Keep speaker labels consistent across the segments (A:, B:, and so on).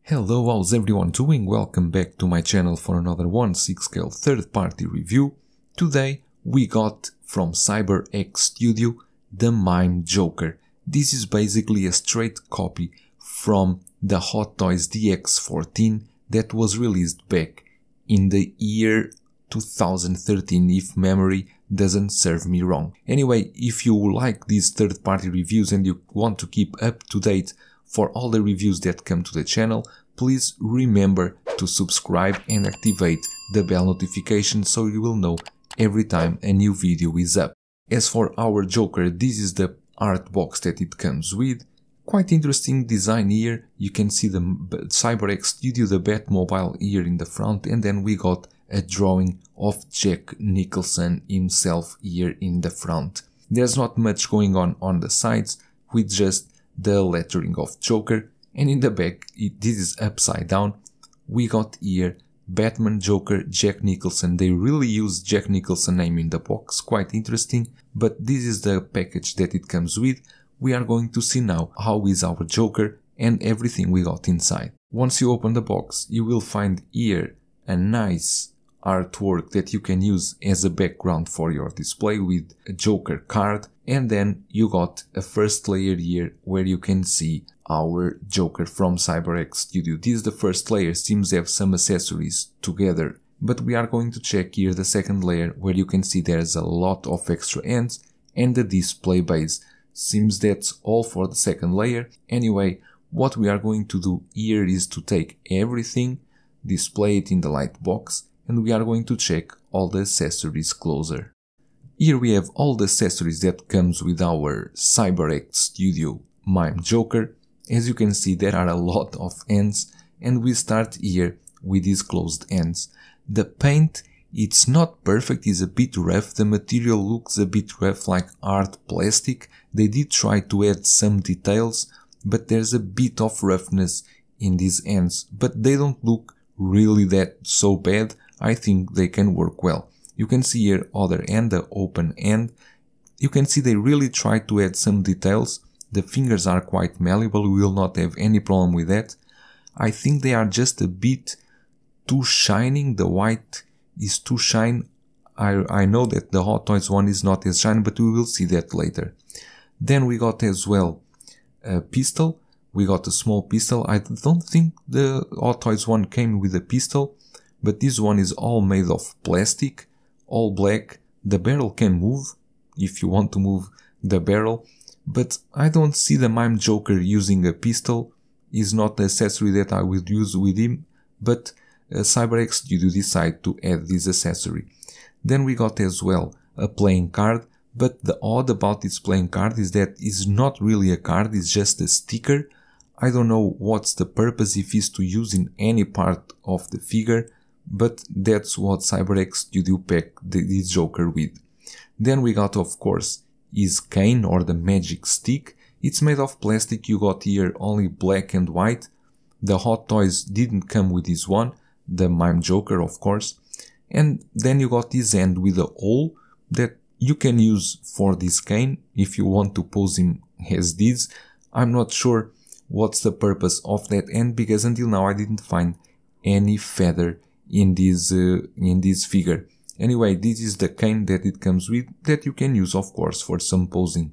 A: Hello, how's everyone doing? Welcome back to my channel for another 1/6 scale third-party review. Today we got from CyberX Studio the Mime Joker. This is basically a straight copy from the Hot Toys DX14 that was released back in the year 2013, if memory doesn't serve me wrong. Anyway, if you like these third-party reviews and you want to keep up to date for all the reviews that come to the channel, please remember to subscribe and activate the bell notification so you will know every time a new video is up. As for our Joker, this is the art box that it comes with. Quite interesting design here. You can see the CyberX Studio, the Batmobile here in the front, and then we got a drawing of Jack Nicholson himself here in the front. There's not much going on the sides, with just the lettering of Joker, and in the back, this is upside down. We got here Batman, Joker, Jack Nicholson. They really use Jack Nicholson name in the box, quite interesting, but this is the package that it comes with. We are going to see now how is our Joker and everything we got inside. Once you open the box, you will find here a nice artwork that you can use as a background for your display with a Joker card, and then you got a first layer here where you can see our Joker from CyberX Studio. This is the first layer, seems to have some accessories together, but we are going to check here the second layer where you can see there's a lot of extra ends and the display base. Seems that's all for the second layer. Anyway, what we are going to do here is to take everything, display it in the light box, and we are going to check all the accessories closer. Here we have all the accessories that comes with our CyberX Studio Mime Joker. As you can see, there are a lot of ends, and we start here with these closed ends. The paint, it's not perfect, it's a bit rough, the material looks a bit rough like art plastic. They did try to add some details, but there's a bit of roughness in these ends, but they don't look really that so bad. I think they can work well. You can see here other end, the open end. You can see they really try to add some details. The fingers are quite malleable, we will not have any problem with that. I think they are just a bit too shining, the white is too shine. I know that the Hot Toys one is not as shiny, but we will see that later. Then we got as well a pistol. We got a small pistol. I don't think the Hot Toys one came with a pistol, but this one is all made of plastic, all black. The barrel can move if you want to move the barrel, but I don't see the Mime Joker using a pistol. Is not the accessory that I would use with him, but CyberX Studio decided to add this accessory. Then we got as well a playing card, but the odd about this playing card is that it's not really a card, it's just a sticker. I don't know what's the purpose, if it's to use in any part of the figure, but that's what CyberX Studio packed this Joker with. Then we got, of course, his cane or the magic stick. It's made of plastic, you got here only black and white. The Hot Toys didn't come with this one, the Mime Joker of course. And then you got this end with a hole that you can use for this cane if you want to pose him as this. I'm not sure what's the purpose of that end, because until now I didn't find any feather in this figure. Anyway, this is the cane that it comes with, that you can use of course for some posing.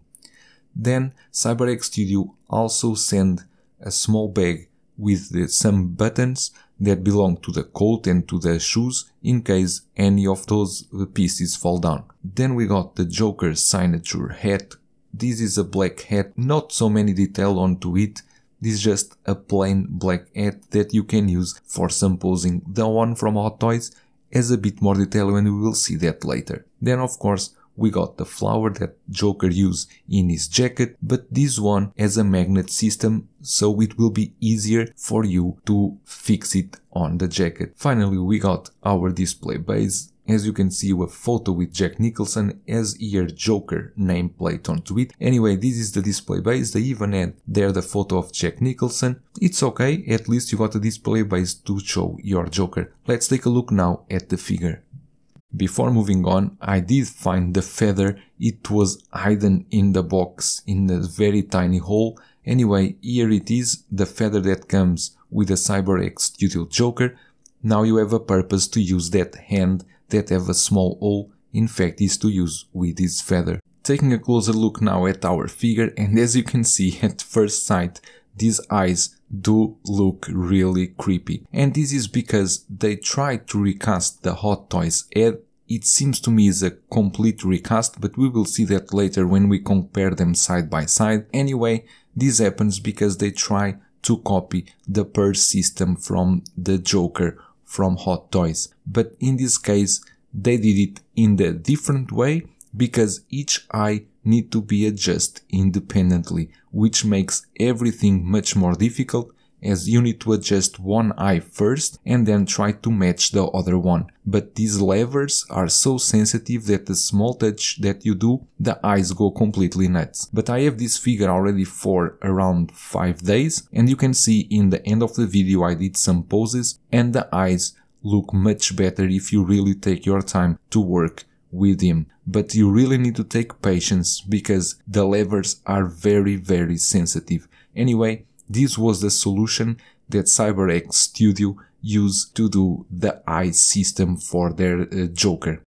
A: Then CyberX Studio also sent a small bag with some buttons that belong to the coat and to the shoes in case any of those pieces fall down. Then we got the Joker signature hat. This is a black hat, not so many detail onto it. This is just a plain black hat that you can use for some posing. The one from Hot Toys has a bit more detail and we will see that later. Then of course we got the flower that Joker used in his jacket, but this one has a magnet system, so it will be easier for you to fix it on the jacket. Finally we got our display base. As you can see, a photo with Jack Nicholson as here Joker nameplate onto it. Anyway, this is the display base. They even had there the photo of Jack Nicholson. It's okay, at least you got a display base to show your Joker. Let's take a look now at the figure. Before moving on, I did find the feather. It was hidden in the box in a very tiny hole. Anyway, here it is, the feather that comes with the CyberX Studio Joker, now you have a purpose to use that hand that have a small hole, in fact is to use with this feather. Taking a closer look now at our figure, and as you can see at first sight, these eyes do look really creepy. And this is because they tried to recast the Hot Toys head. It seems to me is a complete recast, but we will see that later when we compare them side by side. Anyway, this happens because they try to copy the purse system from the Joker from Hot Toys. But in this case, they did it in a different way because each eye need to be adjusted independently, which makes everything much more difficult as you need to adjust one eye first and then try to match the other one. But these levers are so sensitive that the small touch that you do, the eyes go completely nuts. But I have this figure already for around 5 days, and you can see in the end of the video I did some poses and the eyes look much better if you really take your time to work with him. But you really need to take patience because the levers are very sensitive. Anyway, this was the solution that CyberX Studio used to do the eye system for their Joker.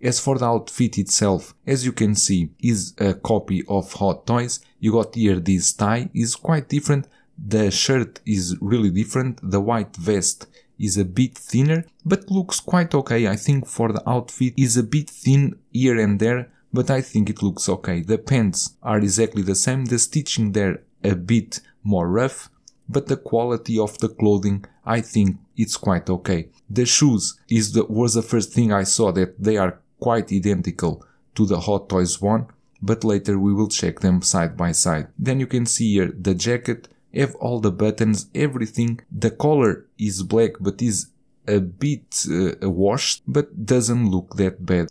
A: As for the outfit itself, as you can see, is a copy of Hot Toys. You got here this tie, is quite different. The shirt is really different. The white vest is a bit thinner, but looks quite okay. I think for the outfit is a bit thin here and there, but I think it looks okay. The pants are exactly the same. The stitching there a bit more rough, but the quality of the clothing I think it's quite okay. The shoes was the first thing I saw, that they are quite identical to the Hot Toys one, but later we will check them side by side. Then you can see here the jacket, have all the buttons, everything. The color is black but is a bit washed, but doesn't look that bad.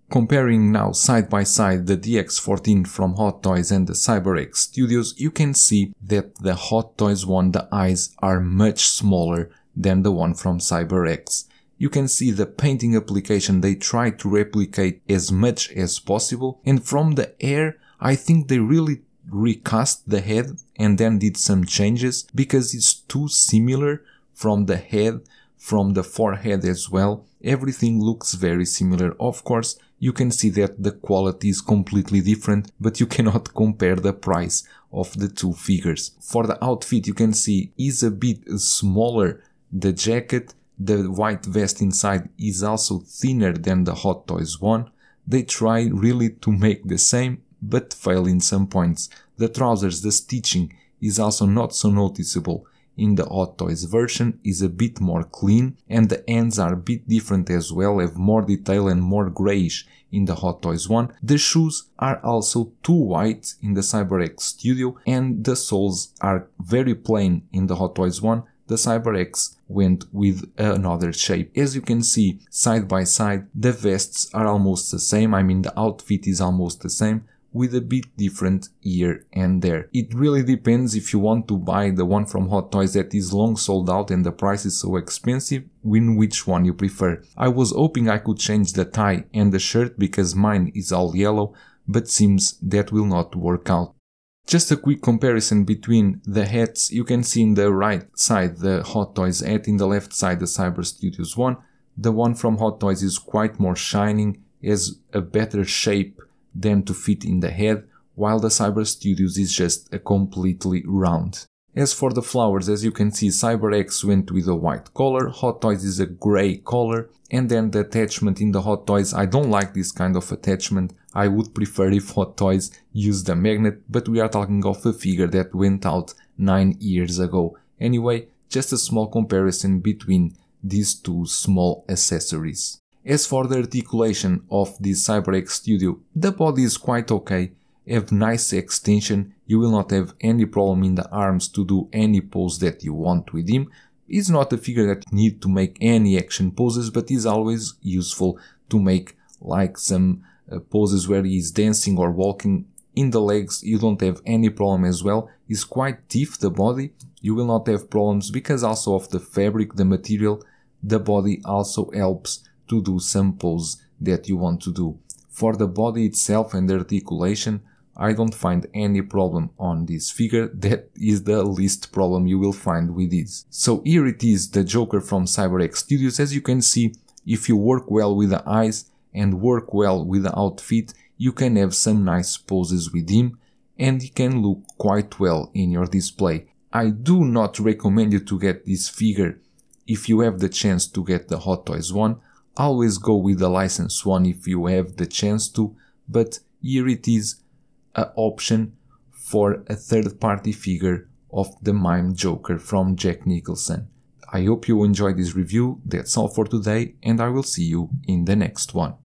A: Comparing now side by side the DX14 from Hot Toys and the CyberX Studios, you can see that the Hot Toys one, the eyes are much smaller than the one from CyberX. You can see the painting application they try to replicate as much as possible, and from the hair I think they really recast the head and then did some changes because it's too similar from the head, from the forehead as well. Everything looks very similar. Of course, you can see that the quality is completely different, but you cannot compare the price of the two figures. For the outfit, you can see is a bit smaller. The jacket, the white vest inside is also thinner than the Hot Toys one. They try really to make the same, but fail in some points. The trousers, the stitching is also not so noticeable. In the Hot Toys version is a bit more clean, and the ends are a bit different as well, have more detail and more greyish in the Hot Toys one. The shoes are also too white in the CyberX Studio, and the soles are very plain in the Hot Toys one. The CyberX went with another shape. As you can see side by side, the vests are almost the same. I mean, the outfit is almost the same, with a bit different here and there. It really depends if you want to buy the one from Hot Toys that is long sold out and the price is so expensive, which one you prefer. I was hoping I could change the tie and the shirt because mine is all yellow, but seems that will not work out. Just a quick comparison between the hats. You can see in the right side the Hot Toys hat, in the left side the Cyber Studios one. The one from Hot Toys is quite more shining, has a better shape than to fit in the head, while the Cyber Studios is just a completely round. As for the flowers, as you can see, CyberX went with a white color, Hot Toys is a grey color, and then the attachment in the Hot Toys, I don't like this kind of attachment. I would prefer if Hot Toys used a magnet, but we are talking of a figure that went out 9 years ago. Anyway, just a small comparison between these two small accessories. As for the articulation of this CyberX Studio, the body is quite okay, have nice extension, you will not have any problem in the arms to do any pose that you want with him. It's not a figure that you need to make any action poses, but is always useful to make like some poses where he is dancing or walking. In the legs you don't have any problem as well, it's quite stiff the body, you will not have problems because also of the fabric, the material, the body also helps to do some pose that you want to do. For the body itself and the articulation, I don't find any problem on this figure. That is the least problem you will find with this. So here it is, the Joker from CyberX Studios. As you can see, if you work well with the eyes and work well with the outfit, you can have some nice poses with him and he can look quite well in your display. I do not recommend you to get this figure if you have the chance to get the Hot Toys one. Always go with the licensed one if you have the chance to, but here it is, an option for a third-party figure of the Mime Joker from Jack Nicholson. I hope you enjoyed this review. That's all for today, and I will see you in the next one.